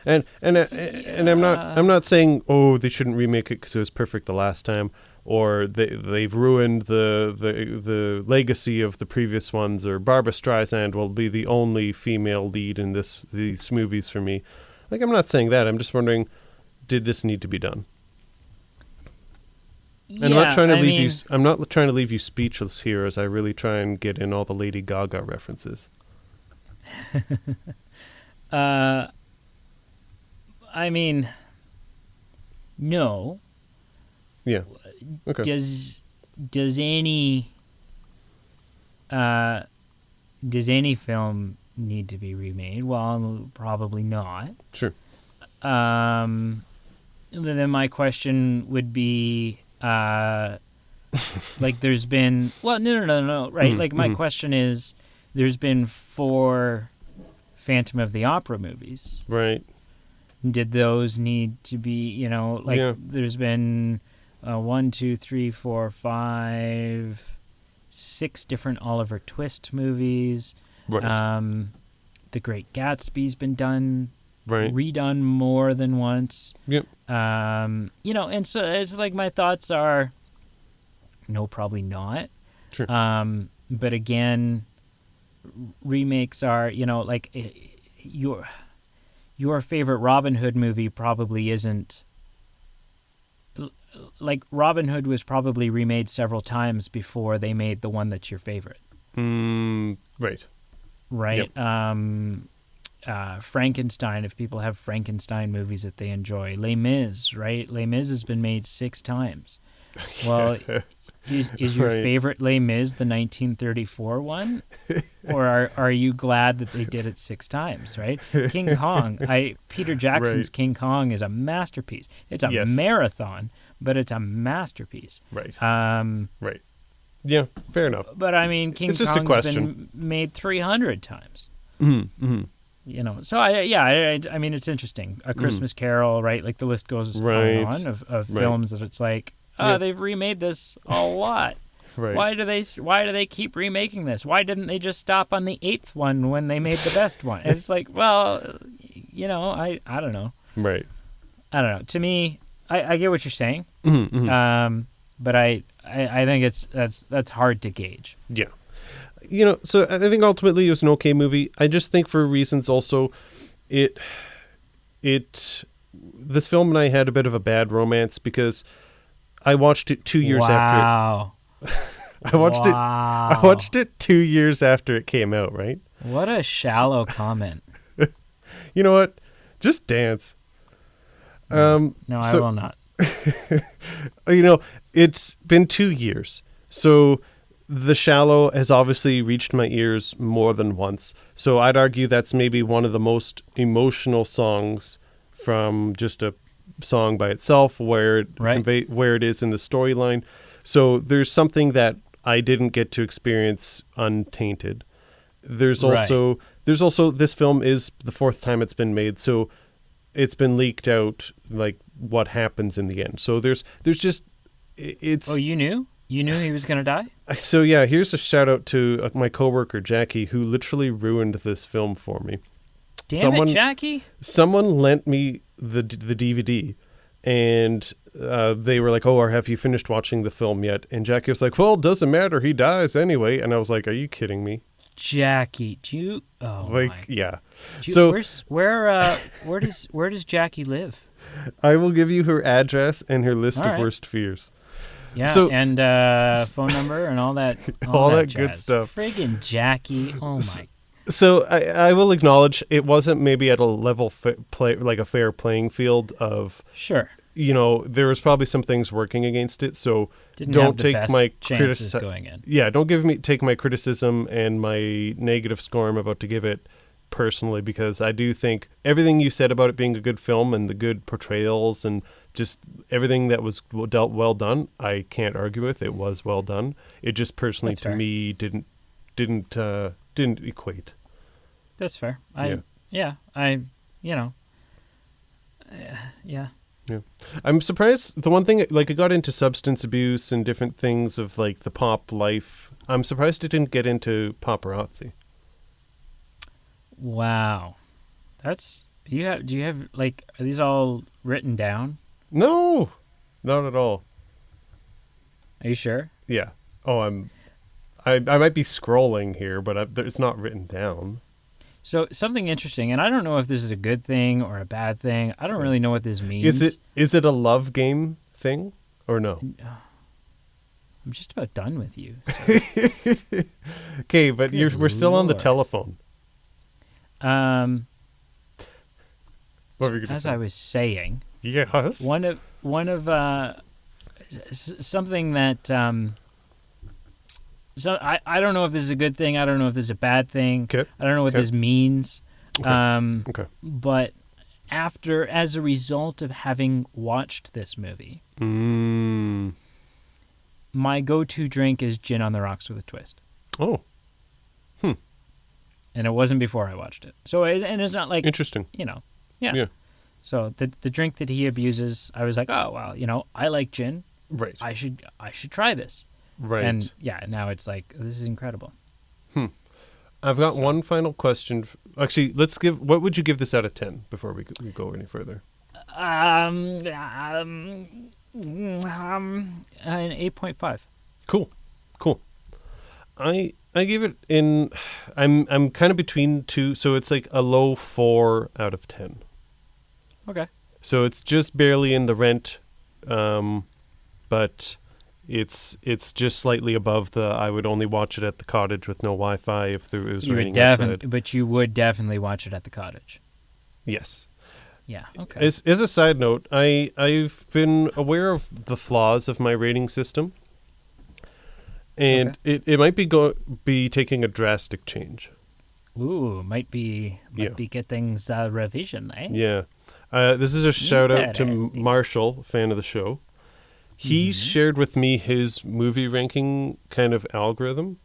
And I'm not saying they shouldn't remake it because it was perfect the last time, or they've ruined the legacy of the previous ones, or Barbra Streisand will be the only female lead in these movies for me. Like, I'm not saying that. I'm just wondering, did this need to be done? Yeah, I'm not trying to leave you speechless here as I really try and get in all the Lady Gaga references. I mean, no. Yeah. Okay. Does any film need to be remade? Well, probably not. Sure. Then my question would be, like, there's been no, right? Mm-hmm. Like, my question is, there's been 4 Phantom of the Opera movies, right? Did those need to be, there's been 1, 2, 3, 4, 5, 6 different Oliver Twist movies. Right. The Great Gatsby's been done, redone more than once. Yep. And so it's like my thoughts are, no, probably not. Sure. But again, remakes are, like your favorite Robin Hood movie probably isn't, like, Robin Hood was probably remade several times before they made the one that's your favorite. Right. Right. Yep. Frankenstein, if people have Frankenstein movies that they enjoy. Les Mis, right? Les Mis has been made 6 times. Well, is your Right. favorite Les Mis the 1934 one? Or are you glad that they did it 6 times, right? King Kong, Peter Jackson's Right. King Kong is a masterpiece. It's a Yes. marathon, but it's a masterpiece. Right. Um, Right. Yeah, fair enough. but I mean, King It's just a Kong's question. been made 300 times. Mm-hmm. So I mean, it's interesting. A Christmas Carol, right? Like the list goes Right. on and on of Right. films that it's like, Yeah. they've remade this a lot. Right. Why do they keep remaking this? Why didn't they just stop on the 8th one when they made the best one? And it's like, well, I don't know. Right. I don't know. To me, I get what you're saying. Mm-hmm. But I think that's hard to gauge. Yeah. So I think ultimately it was an okay movie. I just think for reasons also, this film and I had a bit of a bad romance because I watched it 2 years after. Wow. I watched it 2 years after it came out. Right. What a shallow comment. You know what? Just dance. No, I will not. It's been 2 years. So The Shallow has obviously reached my ears more than once. So I'd argue that's maybe one of the most emotional songs from just a song by itself, where where it is in the storyline. So there's something that I didn't get to experience untainted. There's also this film is the 4th time it's been made, so it's been leaked out like what happens in the end. So there's just it's. Oh, you knew? You knew he was going to die? So yeah, here's a shout out to my coworker Jackie, who literally ruined this film for me. Damn it, Jackie! Someone lent me the DVD, and they were like, "Oh, have you finished watching the film yet?" And Jackie was like, "Well, it doesn't matter. He dies anyway." And I was like, "Are you kidding me?" Jackie, do you? Oh Like, my! yeah. So where does Jackie live? I will give you her address and her list of worst fears. Yeah, So- and phone number and all that. All that jazz. good stuff. Friggin' Jackie! Oh my! So I will acknowledge it wasn't maybe at a level like a fair playing field of, Sure. There was probably some things working against it. So Didn't don't have the take best my chances going in. Yeah, don't take my criticism and my negative score I'm about to give it personally, because I do think everything you said about it being a good film and the good portrayals and just everything that was well done, I can't argue with. It was well done. It just personally That's to fair. me didn't equate. That's fair. Yeah. Yeah. I'm surprised. The one thing, like, it got into substance abuse and different things of like the pop life. I'm surprised it didn't get into paparazzi. Wow. Do you have like, are these all written down? No, not at all. Are you sure? Yeah. Oh, I might be scrolling here, but it's not written down. So something interesting, and I don't know if this is a good thing or a bad thing. I don't really know what this means. Is it a love game thing or no? I'm just about done with you. Okay, but Good we're still on the Lord. telephone. So, What were you gonna as say? I was saying, Yes. one of something that so I don't know if this is a good thing. I don't know if this is a bad thing. Okay. I don't know what Okay. this means. Okay. Okay. But as a result of having watched this movie, my go-to drink is gin on the rocks with a twist. Oh, And it wasn't before I watched it. So it's not like, interesting. yeah. Yeah. So the drink that he abuses, I was like, oh well, I like gin. Right. I should try this. Right. And now it's like, this is incredible. I've got one final question. Actually, what would you give this out of 10 before we go any further? An 8.5. Cool. I give it in. I'm kind of between two, so it's like a low 4 out of 10. Okay. So it's just barely in the rent, but it's just slightly above the. I would only watch it at the cottage with no Wi-Fi if there was You would raining outside. but you would definitely watch it at the cottage. Yes. Yeah. Okay. As a side note, I've been aware of the flaws of my rating system, and it might be taking a drastic change. Ooh, might be get things revision, eh? Yeah. This is a shout out to Interesting. Marshall, fan of the show. He shared with me his movie ranking kind of algorithm,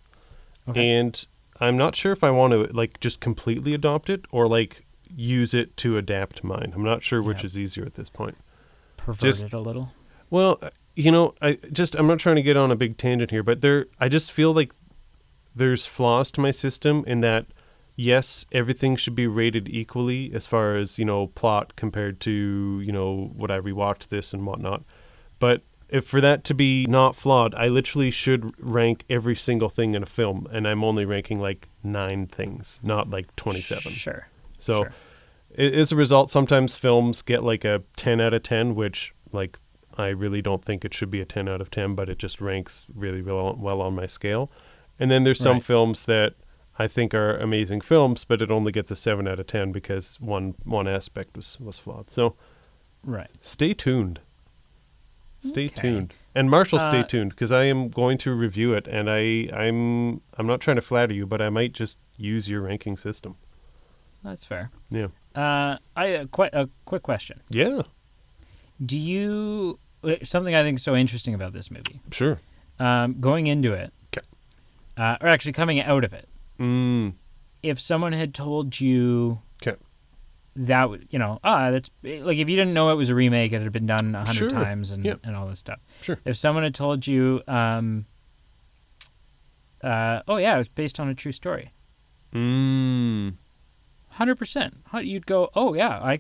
and I'm not sure if I want to like just completely adopt it or like use it to adapt mine. I'm not sure which is easier at this point. Pervert it a little. Well, I'm not trying to get on a big tangent here, but I just feel like there's flaws to my system in that, yes, everything should be rated equally as far as, plot compared to, would I rewatch this and whatnot. But if for that to be not flawed, I literally should rank every single thing in a film, and I'm only ranking like 9 things, not like 27. Sure. So sure. As a result, sometimes films get like a 10 out of 10, which like I really don't think it should be a 10 out of 10, but it just ranks really well on my scale. And then there's some films that I think are amazing films, but it only gets a 7 out of 10 because one aspect was flawed. So stay tuned. Stay tuned. And Marshall, stay tuned, because I am going to review it, and I'm not trying to flatter you, but I might just use your ranking system. That's fair. Yeah. Quite a quick question. Yeah. Do you something I think is so interesting about this movie? Sure. Going into it, or actually coming out of it. If someone had told you that would, that's like if you didn't know it was a remake, it had been done 100 times and all this stuff. Sure. If someone had told you, it was based on a true story. 100%. You'd go, oh yeah,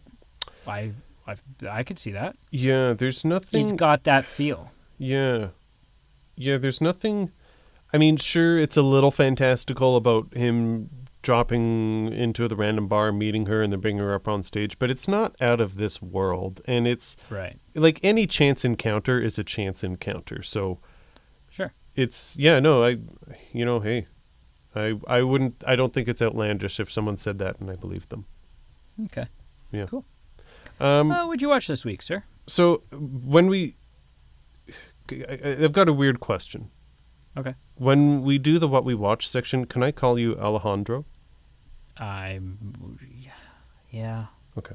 I could see that. Yeah, there's nothing. He's got that feel. Yeah, there's nothing. I mean, sure, it's a little fantastical about him dropping into the random bar, meeting her, and then bringing her up on stage, but it's not out of this world. And it's like any chance encounter is a chance encounter. So sure, it's hey, I don't think it's outlandish if someone said that and I believed them. Okay. Yeah. Cool. What'd you watch this week, sir? So I've got a weird question. Okay. When we do the What We Watch section, can I call you Alejandro? Yeah. Okay.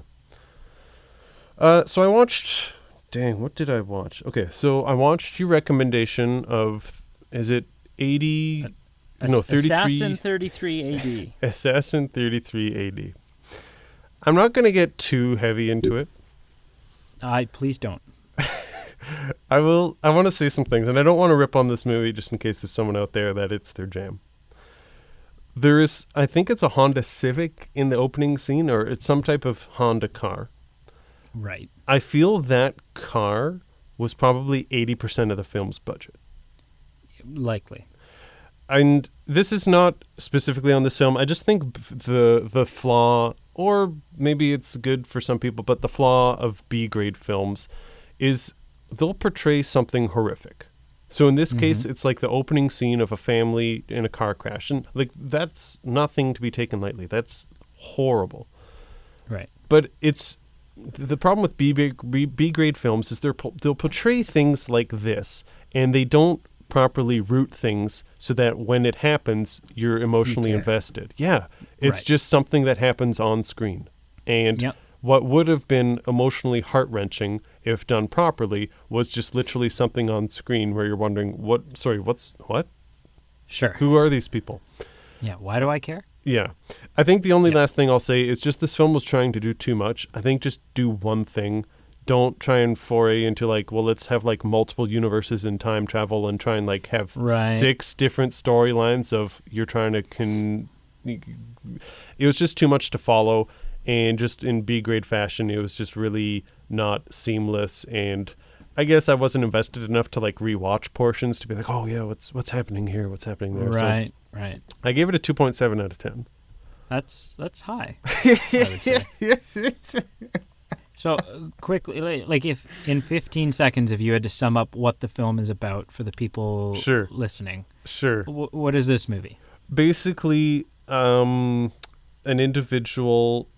So I watched, what did I watch? Okay, so I watched your recommendation of, is it 80, 33? Assassin 33 AD. Assassin 33 AD. I'm not going to get too heavy into it. Please don't. I want to say some things, and I don't want to rip on this movie just in case there's someone out there that it's their jam. I think it's a Honda Civic in the opening scene, or it's some type of Honda car. Right. I feel that car was probably 80% of the film's budget. Likely. And this is not specifically on this film. I just think the flaw, or maybe it's good for some people, but the flaw of B-grade films is they'll portray something horrific. So in this case, it's like the opening scene of a family in a car crash. And like that's nothing to be taken lightly. That's horrible. Right. But it's the problem with B-grade films is they'll portray things like this, and they don't properly root things so that when it happens, you're emotionally invested. Yeah. It's just something that happens on screen. And what would have been emotionally heart-wrenching if done properly was just literally something on screen where you're wondering, what? Sure. Who are these people? Yeah, why do I care? Yeah. I think the only last thing I'll say is just this film was trying to do too much. I think just do one thing. Don't try and foray into like, well, let's have like multiple universes in time travel and try and like have 6 different storylines of you're trying to it was just too much to follow. And just in B-grade fashion, it was just really not seamless. And I guess I wasn't invested enough to like rewatch portions to be like, oh yeah, what's happening here? What's happening there? Right. I gave it a 2.7 out of 10. That's high. I would say. So quickly, like if in 15 seconds, if you had to sum up what the film is about for the people Sure. listening, Sure. what is this movie? Basically, an individual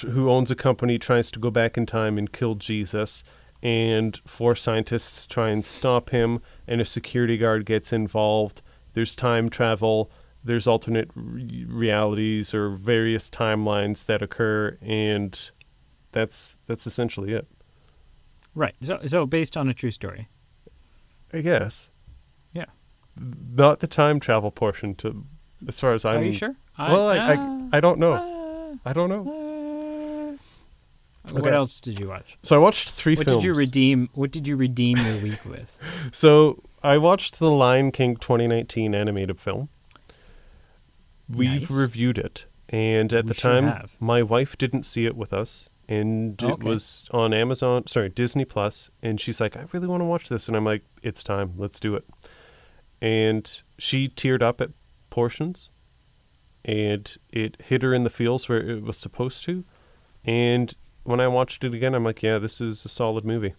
who owns a company tries to go back in time and kill Jesus, and 4 scientists try and stop him, and a security guard gets involved. There's time travel. There's alternate realities or various timelines that occur, and that's essentially it. Right. So based on a true story. I guess. Yeah. Not the time travel portion, to as far as I'm. Are you sure? Well, I don't know. I don't know. What else did you watch? So I watched 3 What films. What did you redeem your week with? So I watched the Lion King 2019 animated film. We've Nice. reviewed it, and at We the sure time, have. my wife didn't see it with us, and it Okay. was on Disney Plus, and she's like, "I really want to watch this," and I'm like, "It's time, let's do it." And she teared up at portions, and it hit her in the feels where it was supposed to, and when I watched it again, I'm like, "Yeah, this is a solid movie."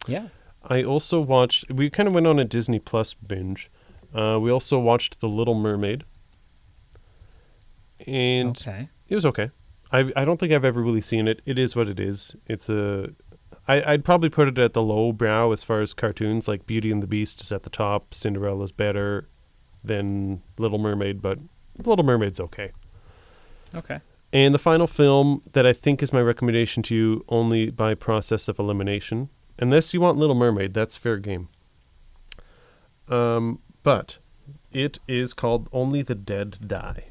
Yeah. I also watched. We kind of went on a Disney Plus binge. We also watched The Little Mermaid, and Okay. it was okay. I don't think I've ever really seen it. It is what it is. I'd probably put it at the low brow as far as cartoons. Like Beauty and the Beast is at the top. Cinderella's better than Little Mermaid, but Little Mermaid's okay. Okay. And the final film that I think is my recommendation to you, only by process of elimination, unless you want Little Mermaid, that's fair game. But it is called Only the Dead Die.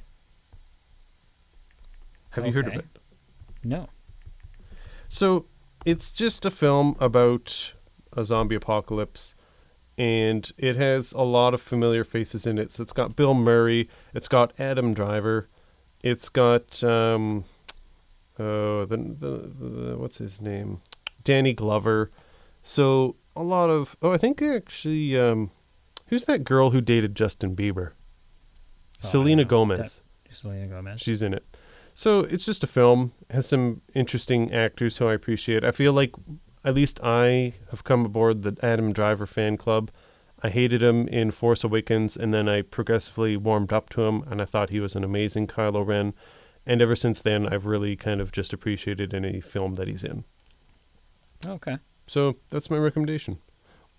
Have you heard of Okay. it? No. So it's just a film about a zombie apocalypse, and it has a lot of familiar faces in it. So it's got Bill Murray, it's got Adam Driver, it's got the what's his name, Danny Glover. So a lot of I think actually who's that girl who dated Justin Bieber? Selena Gomez. Selena Gomez. She's in it. So it's just a film. It has some interesting actors who I appreciate. I feel like at least I have come aboard the Adam Driver fan club. I hated him in Force Awakens, and then I progressively warmed up to him, and I thought he was an amazing Kylo Ren. And ever since then, I've really kind of just appreciated any film that he's in. Okay. So that's my recommendation.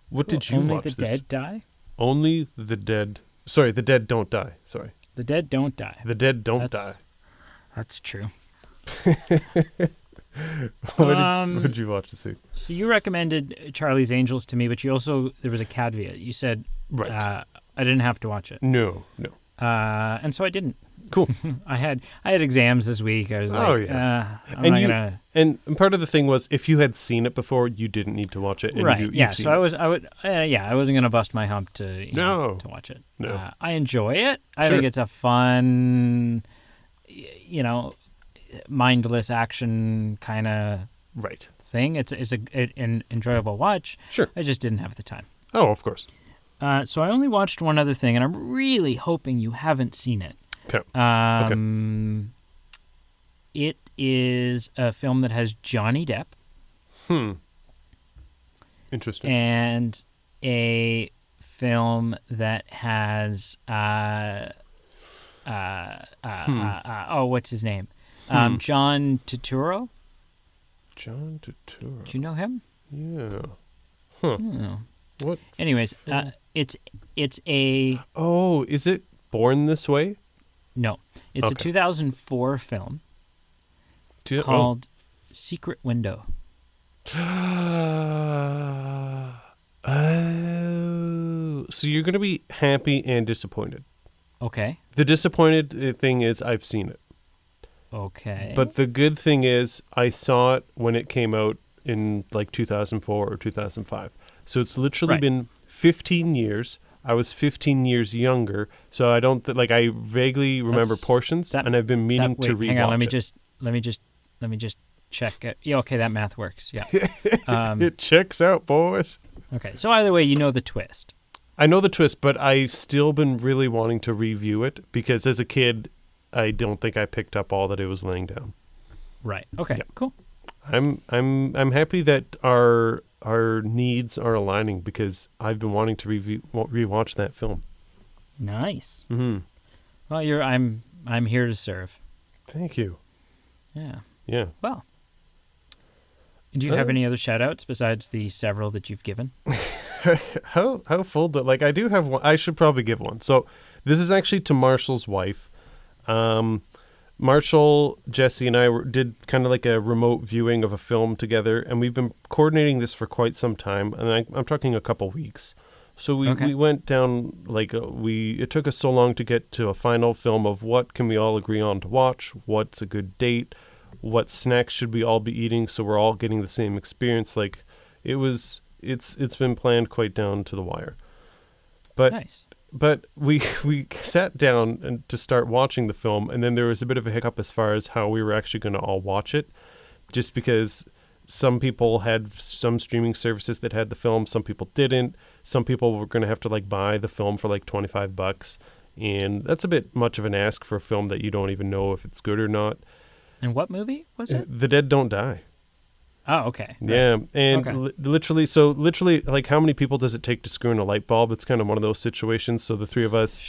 What did you Only watch the this? dead die? Only the dead. Sorry, the dead don't die. Sorry. The dead don't die. The dead don't That's- die. That's true. What did you watch this week? So you recommended Charlie's Angels to me, but you also, there was a caveat. You said Right. I didn't have to watch it. No. And so I didn't. Cool. I had exams this week. I was Oh, like, yeah. I'm And not you- gonna. And part of the thing was, if you had seen it before, you didn't need to watch it. And Right. you've Yeah. seen So it. I wasn't gonna bust my hump to No. to watch it. No. I enjoy it. I Sure. think it's a fun, mindless action kind of Right. thing. It's an enjoyable watch. Sure. I just didn't have the time. Oh, of course. So I only watched one other thing, and I'm really hoping you haven't seen it. Okay. It is a film that has Johnny Depp Interesting. and a film that has what's his name? John Turturro. John Turturro. Do you know him? Yeah. Huh. No. What? Anyways, it's a Oh, is it Born This Way? no. It's a Okay. 2004 film called Secret Window. Oh. So you're going to be happy and disappointed. Okay. The disappointed thing is I've seen it. Okay. But the good thing is I saw it when it came out in like 2004 or 2005. So it's literally Right. been 15 years. I was 15 years younger, so I don't I vaguely remember That's- portions, and I've been meaning to rewatch hang on, let me it. just check it. Yeah, okay, that math works. Yeah. It checks out, boys. Okay. So either way, you know the twist. I know the twist, but I've still been really wanting to review it because as a kid, I don't think I picked up all that it was laying down. Right. Okay. Yeah. Cool. I'm happy that our needs are aligning because I've been wanting to rewatch that film. Nice. Mm-hmm. Well, I'm here to serve. Thank you. Yeah. Yeah. Well. Do you have any other shout outs besides the several that you've given? How full do, like, I do have one. I should probably give one. So this is actually to Marshall's wife. Marshall, Jesse, and I did kind of like a remote viewing of a film together, and we've been coordinating this for quite some time, and I'm talking a couple weeks. So we went down, like, it took us so long to get to a final film of what can we all agree on to watch, what's a good date, what snacks should we all be eating so we're all getting the same experience. Like, it's been planned quite down to the wire. But nice. But we sat down and to start watching the film, and then there was a bit of a hiccup as far as how we were actually going to all watch it, just because some people had some streaming services that had the film, some people didn't. Some people were going to have to like buy the film for like $25, and that's a bit much of an ask for a film that you don't even know if it's good or not. And what movie was it? The Dead Don't Die. Oh, okay. Yeah, and literally, like, how many people does it take to screw in a light bulb? It's kind of one of those situations. So the three of us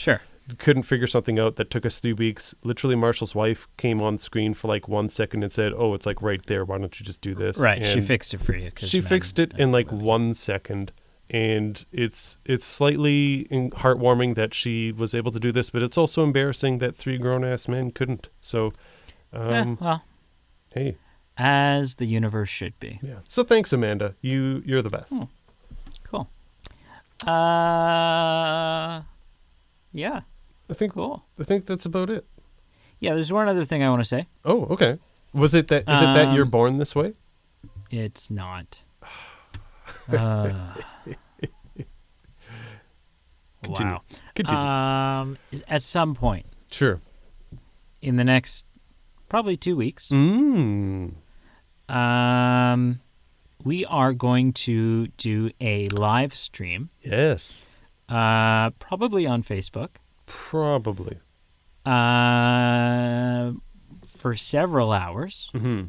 couldn't figure something out that took us 3 weeks. Literally, Marshall's wife came on screen for like 1 second and said, "Oh, it's like right there. Why don't you just do this?" Right, and she fixed it for you. She fixed it in like 1 second, and it's slightly heartwarming that she was able to do this, but it's also embarrassing that 3 grown-ass men couldn't. So, hey. As the universe should be. Yeah. So thanks, Amanda. You're the best. Cool. Yeah. I think that's about it. Yeah, there's one other thing I want to say. Oh, okay. Is it that you're born this way? It's not. Continue. Wow. Continue. At some point. Sure. In the next probably 2 weeks. We are going to do a live stream. Yes. Probably on Facebook. Probably. For several hours. Mm-hmm.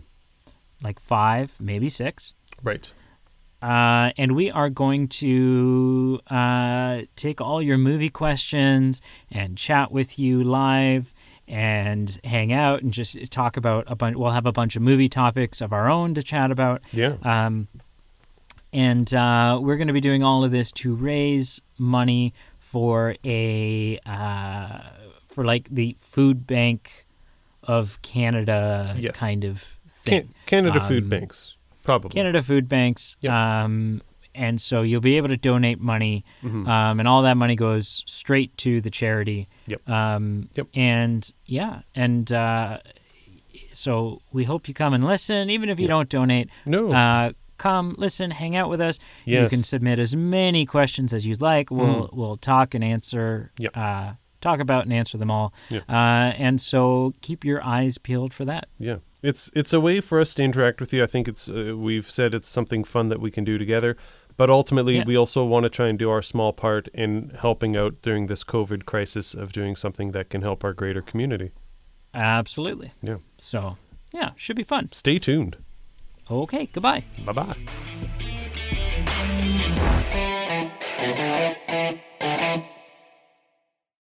Like 5, maybe 6. Right. And we are going to take all your movie questions and chat with you live and hang out and just talk about we'll have a bunch of movie topics of our own to chat about. Yeah. And we're going to be doing all of this to raise money for for like the food bank of Canada kind of thing. Canada food banks, probably. Canada food banks. Yep. And so you'll be able to donate money, and all that money goes straight to the charity. Yep. And so we hope you come and listen, even if you don't donate. No. Come, listen, hang out with us. Yes. You can submit as many questions as you'd like. We'll talk and answer. Yep. Talk about and answer them all. Yep. And so keep your eyes peeled for that. Yeah. It's a way for us to interact with you. I think we've said it's something fun that we can do together. But ultimately, we also want to try and do our small part in helping out during this COVID crisis of doing something that can help our greater community. Absolutely. Yeah. So, yeah, should be fun. Stay tuned. Okay, goodbye. Bye-bye.